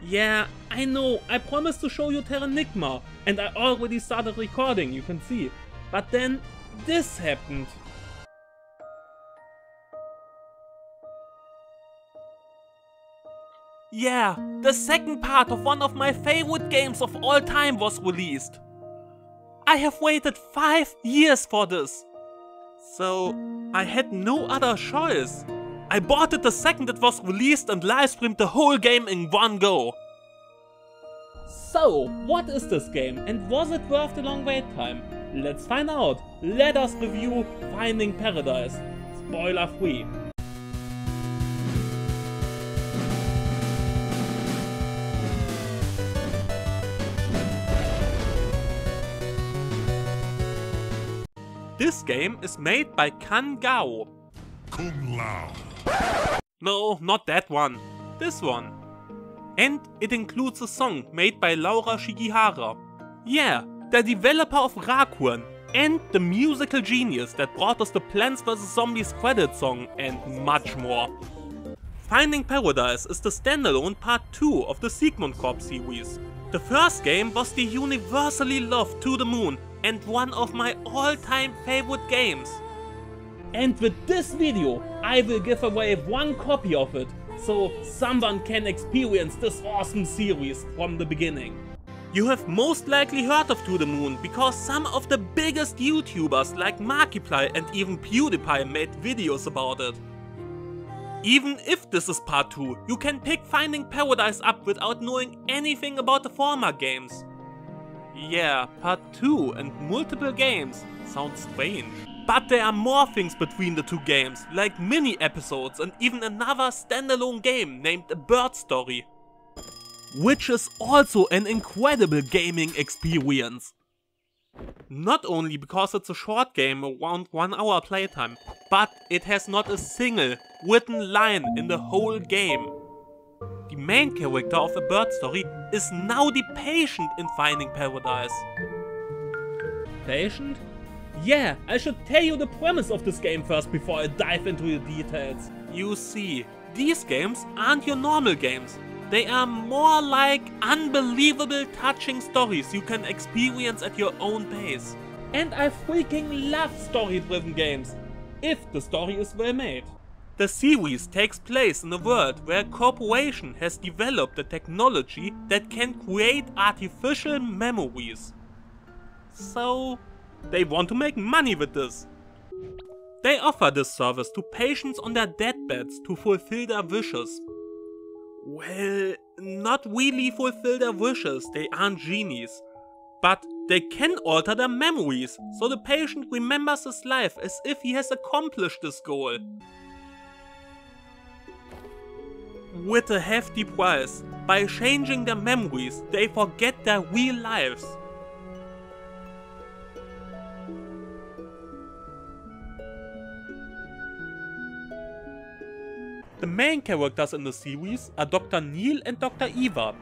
Yeah, I know, I promised to show you Terranigma, and I already started recording, you can see. But then, this happened. Yeah, the second part of one of my favorite games of all time was released. I have waited 5 years for this. So, I had no other choice. I bought it the second it was released and live streamed the whole game in one go. So, what is this game and was it worth the long wait time? Let's find out. Let us review Finding Paradise. Spoiler free. This game is made by Kan Gao. Kung Lao. No, not that one. This one. And it includes a song made by Laura Shigihara. Yeah, the developer of Rakuren and the musical genius that brought us the Plants vs Zombies credit song and much more. Finding Paradise is the standalone part 2 of the Sigmund Corp series. The first game was the universally loved To the Moon and one of my all-time favorite games. And with this video, I will give away one copy of it, so someone can experience this awesome series from the beginning. You have most likely heard of To the Moon because some of the biggest YouTubers like Markiplier and even PewDiePie made videos about it. Even if this is part 2, you can pick Finding Paradise up without knowing anything about the former games. Yeah, part 2 and multiple games sounds strange. But there are more things between the two games, like mini episodes and even another standalone game named A Bird Story. Which is also an incredible gaming experience. Not only because it's a short game around 1 hour playtime, but it has not a single written line in the whole game. The main character of A Bird Story is now the patient in Finding Paradise. Patient? Yeah, I should tell you the premise of this game first before I dive into the details. You see, these games aren't your normal games. They are more like unbelievable touching stories you can experience at your own pace. And I freaking love story-driven games, if the story is well made. The series takes place in a world where a corporation has developed a technology that can create artificial memories. So, they want to make money with this. They offer this service to patients on their deathbeds to fulfill their wishes. Well, not really fulfill their wishes, they aren't genies. But they can alter their memories, so the patient remembers his life as if he has accomplished this goal. With a hefty price, by changing their memories, they forget their real lives. The main characters in the series are Dr. Neil and Dr. Eva,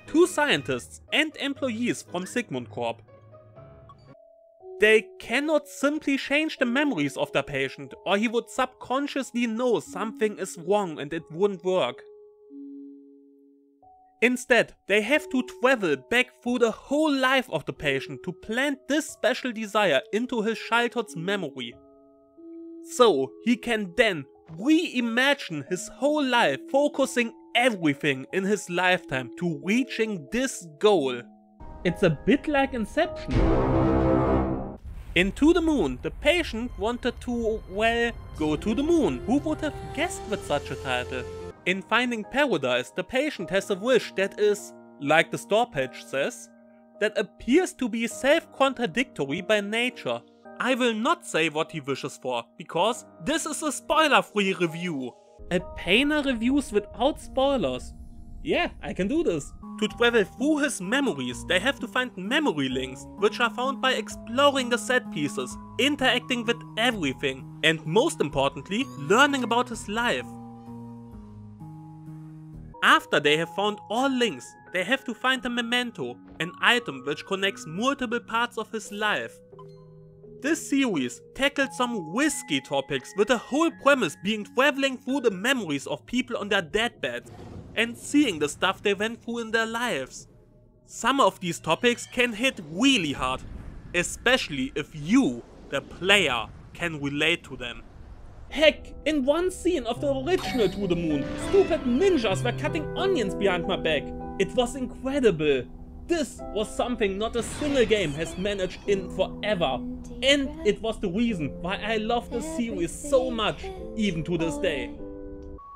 two scientists and employees from Sigmund Corp. They cannot simply change the memories of their patient, or he would subconsciously know something is wrong and it wouldn't work. Instead, they have to travel back through the whole life of the patient to plant this special desire into his childhood's memory. So he can then reimagine his whole life, focusing everything in his lifetime to reaching this goal. It's a bit like Inception. In To the Moon, the patient wanted to, well, go to the moon. Who would have guessed with such a title? In Finding Paradise, the patient has a wish that is, like the store page says, that appears to be self-contradictory by nature. I will not say what he wishes for, because this is a spoiler-free review. A Painter reviews without spoilers. Yeah, I can do this. To travel through his memories, they have to find memory links, which are found by exploring the set pieces, interacting with everything, and most importantly, learning about his life. After they have found all links, they have to find a memento, an item which connects multiple parts of his life. This series tackled some risky topics, with the whole premise being traveling through the memories of people on their deathbed. and seeing the stuff they went through in their lives. Some of these topics can hit really hard, especially if you, the player, can relate to them. Heck, in one scene of the original To the Moon, stupid ninjas were cutting onions behind my back. It was incredible. This was something not a single game has managed in forever. And it was the reason why I love the series so much, even to this day.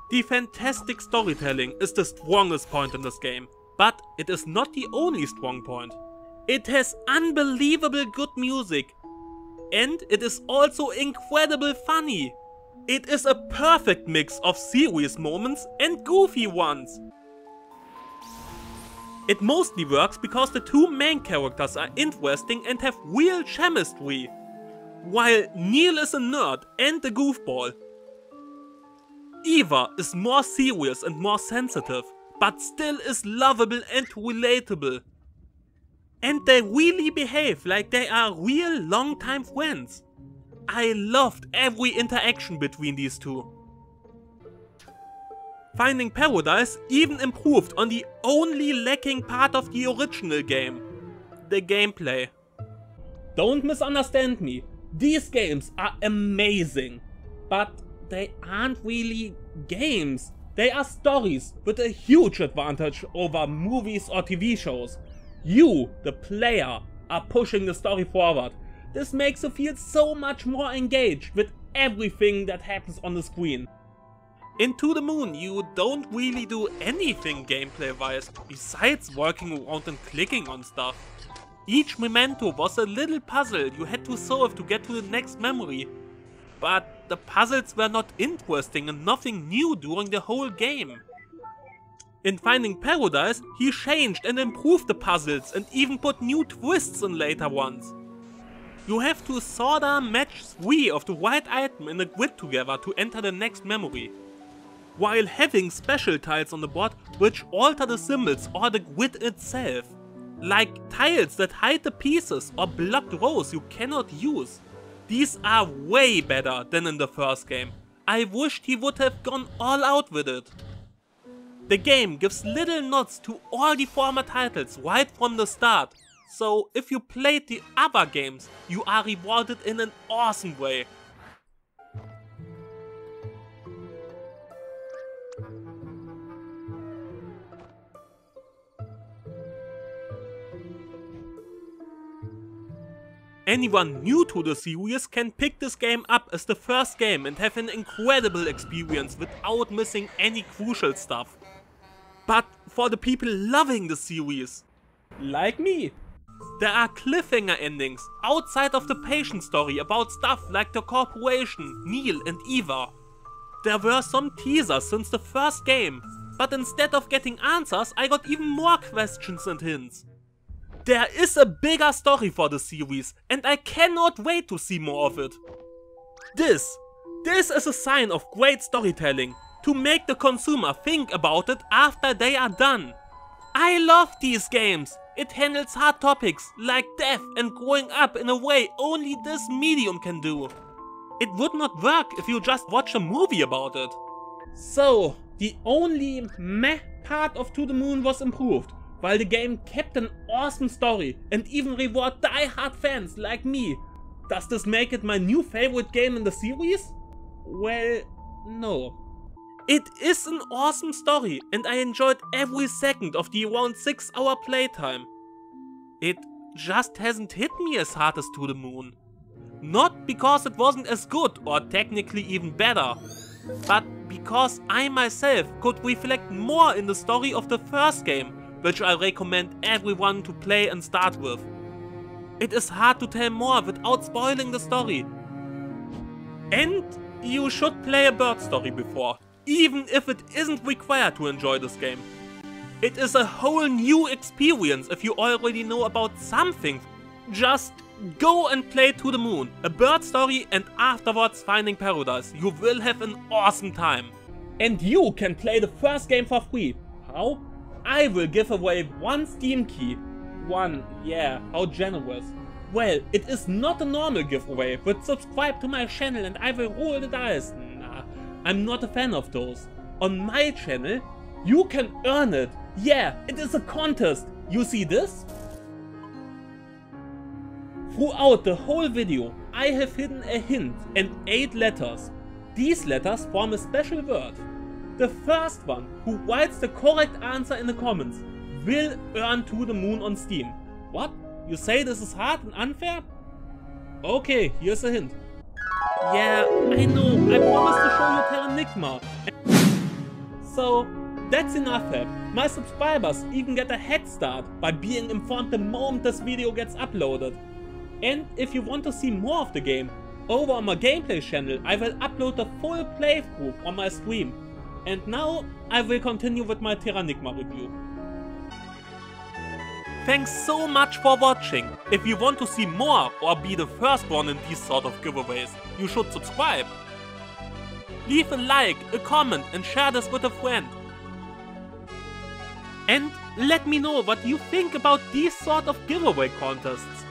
The fantastic storytelling is the strongest point in this game, but it is not the only strong point. It has unbelievable good music, and it is also incredibly funny. It is a perfect mix of serious moments and goofy ones. It mostly works because the two main characters are interesting and have real chemistry, while Neil is a nerd and a goofball. Eva is more serious and more sensitive, but still is lovable and relatable. And they really behave like they are real long-time friends. I loved every interaction between these two. Finding Paradise even improved on the only lacking part of the original game: the gameplay. Don't misunderstand me, these games are amazing, but they aren't really games. They are stories with a huge advantage over movies or TV shows. You, the player, are pushing the story forward. This makes you feel so much more engaged with everything that happens on the screen. In To the Moon, you don't really do anything gameplay-wise besides walking around and clicking on stuff. Each memento was a little puzzle you had to solve to get to the next memory. But the puzzles were not interesting and nothing new during the whole game. In Finding Paradise, he changed and improved the puzzles and even put new twists in later ones. You have to sorta match 3 of the right item in a grid together to enter the next memory, while having special tiles on the board which alter the symbols or the grid itself, like tiles that hide the pieces or blocked rows you cannot use. These are way better than in the first game. I wished he would have gone all out with it. The game gives little nods to all the former titles right from the start, so if you played the other games, you are rewarded in an awesome way. Anyone new to the series can pick this game up as the first game and have an incredible experience without missing any crucial stuff. But for the people loving the series, like me, there are cliffhanger endings outside of the patient story about stuff like the corporation, Neil and Eva. There were some teasers since the first game, but instead of getting answers, I got even more questions and hints. There is a bigger story for the series, and I cannot wait to see more of it. This is a sign of great storytelling, to make the consumer think about it after they are done. I love these games. It handles hard topics like death and growing up in a way only this medium can do. It would not work if you just watch a movie about it. So, the only meh part of To the Moon was improved, while the game kept an awesome story and even reward die-hard fans like me. Does this make it my new favorite game in the series? Well, no. It is an awesome story and I enjoyed every second of the around 6-hour playtime. It just hasn't hit me as hard as To the Moon. Not because it wasn't as good or technically even better, but because I myself could reflect more in the story of the first game, which I recommend everyone to play and start with. It is hard to tell more without spoiling the story. And you should play a bird story before, even if it isn't required to enjoy this game. It is a whole new experience if you already know about something. Just go and play To the Moon, a bird story, and afterwards Finding Paradise. You will have an awesome time. And you can play the first game for free. How? I will give away 1 Steam key. 1, yeah, how generous. Well, it is not a normal giveaway, but subscribe to my channel and I will roll the dice. Nah, I'm not a fan of those. On my channel, You can earn it. Yeah, it is a contest. You see this? Throughout the whole video, I have hidden a hint and 8 letters. These letters form a special word. The first one who writes the correct answer in the comments will earn To the Moon on Steam. What? You say this is hard and unfair? Okay, here's a hint. Yeah, I know, I promised to show you Terranigma. So, that's enough help. My subscribers even get a head start by being informed the moment this video gets uploaded. And if you want to see more of the game, over on my gameplay channel I will upload the full playthrough on my stream. And now I will continue with my Terranigma review. Thanks so much for watching. If you want to see more or be the first one in these sort of giveaways, you should subscribe. Leave a like, a comment and share this with a friend. And let me know what you think about these sort of giveaway contests.